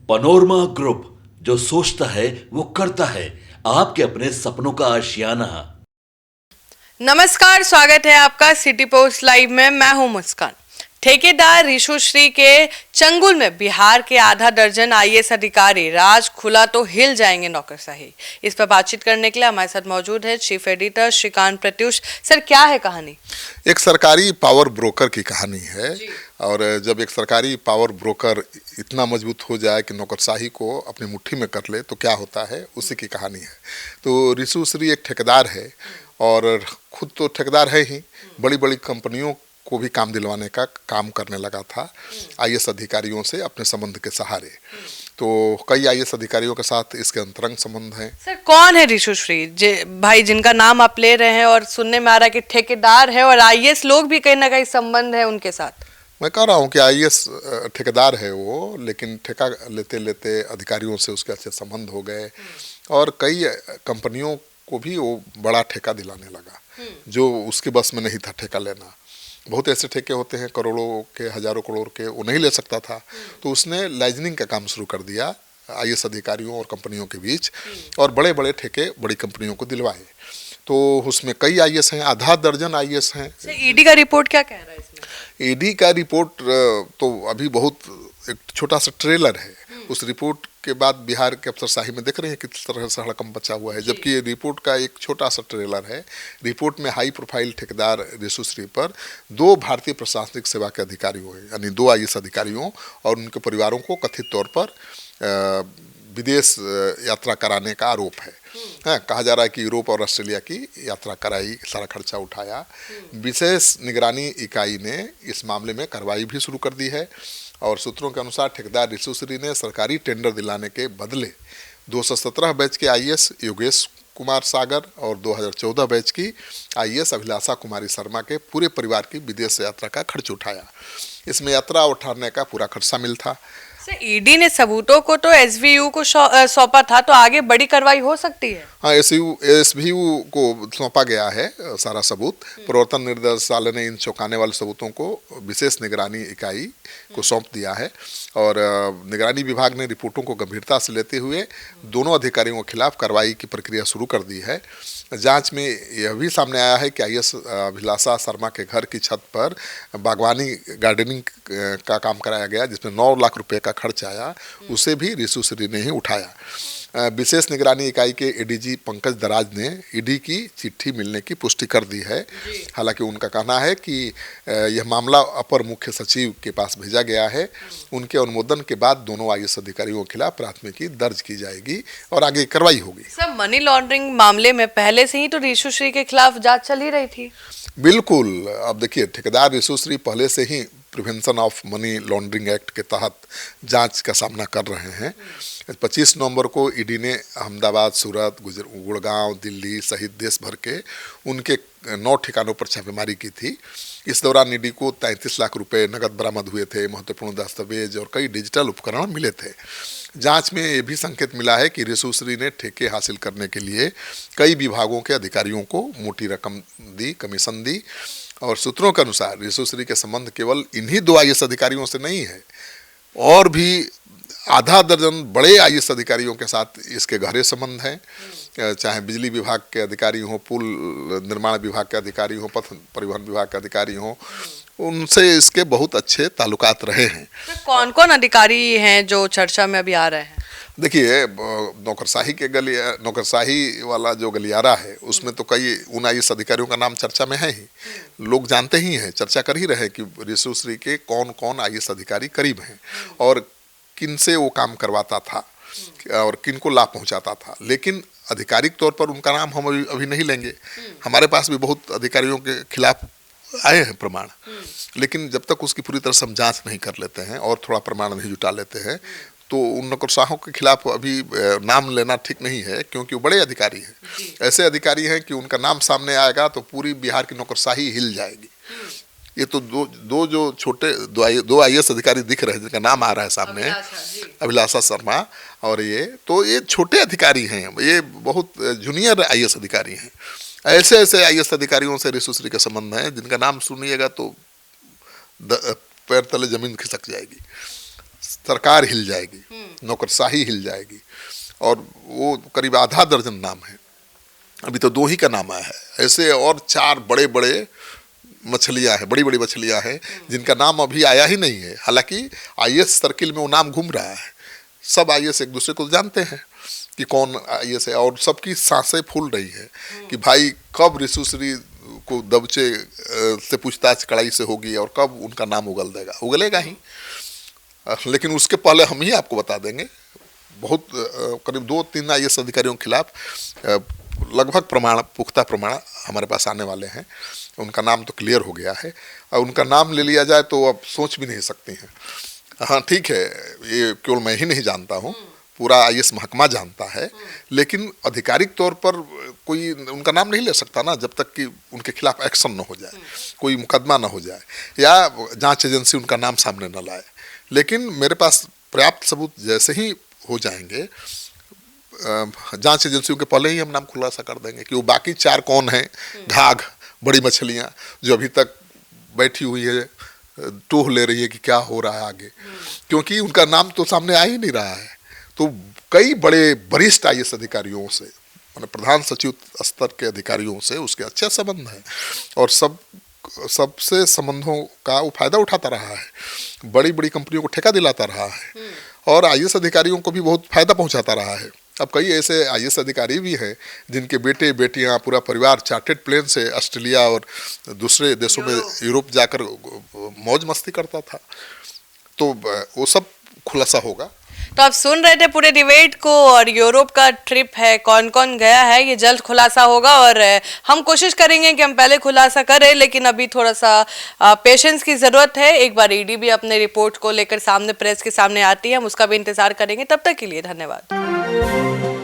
Panorama group, जो सोचता है वो करता है। आपके अपने सपनों का आशियाना। नमस्कार, स्वागत है आपका सिटी पोस्ट लाइव में। मैं हूं मुस्कान। ठेकेदार ऋषुश्री के चंगुल में बिहार के आधा दर्जन आईएएस अधिकारी, राज खुला तो हिल जाएंगे नौकरशाही। इस पर बातचीत करने के लिए हमारे साथ मौजूद है chief editor Shrikant Pratyush. Sir, क्या है कहानी? एक सरकारी पावर ब्रोकर की कहानी है। और जब एक सरकारी पावर ब्रोकर इतना मजबूत हो जाए कि नौकरशाही को अपनी मुट्ठी में कर ले तो क्या होता है, उसी की कहानी है। तो ऋषुश्री एक ठेकेदार है और खुद तो ठेकेदार है ही, बड़ी बड़ी कंपनियों को भी काम दिलवाने का काम करने लगा था आईएएस अधिकारियों से अपने संबंध के सहारे। तो कई आईएएस अधिकारियों के साथ इसके अंतरंग संबंध हैं। सर, कौन है ऋषुश्री भाई, जिनका नाम आप ले रहे हैं और सुनने में आ रहा है कि ठेकेदार है और आईएएस लोग भी कहीं ना कहीं संबंध है उनके साथ? मैं कह रहा हूँ कि आईएएस ठेकेदार है वो, लेकिन ठेका लेते लेते अधिकारियों से उसके अच्छे संबंध हो गए और कई कंपनियों को भी वो बड़ा ठेका दिलाने लगा जो उसके बस में नहीं था ठेका लेना। बहुत ऐसे ठेके होते हैं करोड़ों के, हजारों करोड़ के, वो नहीं ले सकता था। तो उसने लाइजनिंग का काम शुरू कर दिया आईएएस अधिकारियों और कंपनियों के बीच, और बड़े बड़े ठेके बड़ी कंपनियों को दिलवाए। तो उसमें कई आईएएस हैं, आधा दर्जन आईएएस हैं। ईडी का रिपोर्ट क्या कह रहा है इसमें? ईडी का रिपोर्ट तो अभी बहुत एक छोटा सा ट्रेलर है। उस रिपोर्ट के बाद बिहार के अफसरशाही में देख रहे हैं किस तरह से हड़कंप मचा हुआ है, जबकि ये रिपोर्ट का एक छोटा सा ट्रेलर है। रिपोर्ट में हाई प्रोफाइल ठेकेदार ऋषुश्री पर 2 भारतीय प्रशासनिक सेवा के अधिकारियों, यानी 2 आईएएस अधिकारियों और उनके परिवारों को कथित तौर पर विदेश यात्रा कराने का आरोप है। कहा जा रहा है कि यूरोप और ऑस्ट्रेलिया की यात्रा कराई, सारा खर्चा उठाया। विशेष निगरानी इकाई ने इस मामले में कार्रवाई भी शुरू कर दी है और सूत्रों के अनुसार ठेकेदार ऋषुश्री ने सरकारी टेंडर दिलाने के बदले 217 बैच के आईएएस योगेश कुमार सागर और 2014 बैच की आईएएस अभिलाषा कुमारी शर्मा के पूरे परिवार की विदेश यात्रा का खर्च उठाया। इसमें यात्रा और ठहरने का पूरा खर्च शामिल था। ईडी ने सबूतों को तो एसवीयू को सौंपा था, तो आगे बड़ी कार्रवाई हो सकती है? हाँ, एसवीयू को सौंपा गया है सारा सबूत। प्रवर्तन निदेशालय ने इन चौंकाने वाले सबूतों को विशेष निगरानी इकाई को सौंप दिया है और निगरानी विभाग ने रिपोर्टों को गंभीरता से लेते हुए दोनों अधिकारियों के खिलाफ कार्रवाई की प्रक्रिया शुरू कर दी है। जांच में यह भी सामने आया है कि आईएएस अभिलाषा शर्मा के घर की छत पर बागवानी गार्डनिंग का काम कराया गया, जिसमें 9 लाख रुपए का खर्च आया। उसे भी ऋषुश्री ने ही उठाया। विशेष निगरानी इकाई के एडीजी पंकज दराज ने ईडी की चिट्ठी मिलने की पुष्टि कर दी है। हालांकि उनका कहना है कि यह मामला अपर मुख्य सचिव के पास भेजा गया है। उनके अनुमोदन के बाद दोनों आईएएस अधिकारियों के खिलाफ प्राथमिकी दर्ज की जाएगी और आगे कार्रवाई होगी। सर, मनी लॉन्ड्रिंग मामले में पहले से ही तो ऋषुश्री के खिलाफ जांच चल ही रही थी। बिल्कुल। अब देखिए, ठेकेदार ऋषुश्री पहले से ही prevention of money laundering act के तहत जांच का सामना कर रहे हैं। 25 नवंबर को ईडी ने अहमदाबाद, सूरत, गुड़गांव, दिल्ली सहित देश भर के उनके 9 ठिकानों पर छापेमारी की थी। इस दौरान ईडी को 33 लाख रुपए नकद बरामद हुए थे, महत्वपूर्ण दस्तावेज और कई डिजिटल उपकरण मिले थे। जांच में ये भी संकेत मिला है कि ऋषुश्री ने ठेके हासिल करने के लिए कई विभागों के अधिकारियों को मोटी रकम दी, कमीशन दी। और सूत्रों के अनुसार ऋषुश्री के संबंध केवल इन्हीं 2 आईएएस अधिकारियों से नहीं है, और भी आधा दर्जन बड़े आईएएस अधिकारियों के साथ इसके गहरे संबंध हैं। चाहे बिजली विभाग के अधिकारी हों, पुल निर्माण विभाग के अधिकारी हों, पथ परिवहन विभाग के अधिकारी हों, उनसे इसके बहुत अच्छे ताल्लुकात रहे हैं। कौन कौन अधिकारी हैं जो चर्चा में अभी आ रहे हैं? देखिए, नौकरशाही वाला जो गलियारा है उसमें तो कई उन आईएएस अधिकारियों का नाम चर्चा में है ही। लोग जानते ही हैं, चर्चा कर ही रहे हैं कि ऋषुश्री के कौन कौन आईएएस अधिकारी करीब हैं और किन से वो काम करवाता था और किन को लाभ पहुंचाता था। लेकिन आधिकारिक तौर पर उनका नाम हम अभी नहीं लेंगे। हमारे पास भी बहुत अधिकारियों के खिलाफ आए हैं प्रमाण, लेकिन जब तक उसकी पूरी तरह से हम जाँच नहीं कर लेते हैं और थोड़ा प्रमाण नहीं जुटा लेते हैं तो उन नौकरशाहों के खिलाफ अभी नाम लेना ठीक नहीं है, क्योंकि वो बड़े अधिकारी हैं। ऐसे अधिकारी हैं कि उनका नाम सामने आएगा तो पूरी बिहार की नौकरशाही हिल जाएगी। ये तो दो जो छोटे 2 आईएएस अधिकारी दिख रहे हैं जिनका नाम आ रहा है सामने, अभिलाषा शर्मा, और ये छोटे अधिकारी हैं, ये बहुत जूनियर आईएएस अधिकारी हैं। ऐसे ऐसे आईएएस अधिकारियों से ऋषुश्री के संबंध हैं जिनका नाम सुनिएगा तो पैर तले जमीन खिसक जाएगी। सरकार हिल जाएगी, नौकरशाही हिल जाएगी। और वो करीब आधा दर्जन नाम है, अभी तो 2 ही का नाम आया है। ऐसे और 4 बड़े बड़े मछलियां हैं, बड़ी बड़ी मछलियां हैं जिनका नाम अभी आया ही नहीं है। हालांकि आईएएस सर्किल में वो नाम घूम रहा है, सब आईएएस एक दूसरे को जानते हैं कि कौन आईएएस है, और सबकी सांसें फूल रही है कि भाई कब ऋषुश्री को दबचे से पूछताछ कड़ाई से होगी और कब उनका नाम उगल देगा, उगलेगा ही। लेकिन उसके पहले हम ही आपको बता देंगे, बहुत करीब 2-3 आईएएस अधिकारियों के खिलाफ लगभग पुख्ता प्रमाण हमारे पास आने वाले हैं। उनका नाम तो क्लियर हो गया है, और उनका नाम ले लिया जाए तो अब सोच भी नहीं सकती हैं। हाँ ठीक है, ये केवल मैं ही नहीं जानता हूँ, पूरा आईएएस महकमा जानता है, लेकिन आधिकारिक तौर पर कोई उनका नाम नहीं ले सकता ना, जब तक कि उनके खिलाफ एक्शन न हो जाए, कोई मुकदमा न हो जाए या जांच एजेंसी उनका नाम सामने न लाए। लेकिन मेरे पास पर्याप्त सबूत जैसे ही हो जाएंगे, जांच एजेंसियों के पहले ही हम नाम खुलासा कर देंगे कि वो बाकी 4 कौन हैं, घाघ बड़ी मछलियां जो अभी तक बैठी हुई है, टोह ले रही है कि क्या हो रहा है आगे, क्योंकि उनका नाम तो सामने आ ही नहीं रहा है। तो कई बड़े वरिष्ठ आईएएस अधिकारियों से, मतलब प्रधान सचिव स्तर के अधिकारियों से उसके अच्छे संबंध हैं, और सबसे संबंधों का वो फायदा उठाता रहा है, बड़ी बड़ी कंपनियों को ठेका दिलाता रहा है, और आईएएस अधिकारियों को भी बहुत फायदा पहुंचाता रहा है। अब कई ऐसे आईएएस अधिकारी भी हैं जिनके बेटे बेटियां, पूरा परिवार चार्टेड प्लेन से ऑस्ट्रेलिया और दूसरे देशों में, यूरोप जाकर मौज मस्ती करता था। तो वो सब खुलासा होगा। तो आप सुन रहे थे पूरे डिबेट को, और यूरोप का ट्रिप है, कौन कौन गया है, ये जल्द खुलासा होगा। और हम कोशिश करेंगे कि हम पहले खुलासा करें, लेकिन अभी थोड़ा सा पेशेंस की जरूरत है। एक बार ईडी भी अपने रिपोर्ट को लेकर सामने प्रेस के सामने आती है, हम उसका भी इंतजार करेंगे। तब तक के लिए धन्यवाद।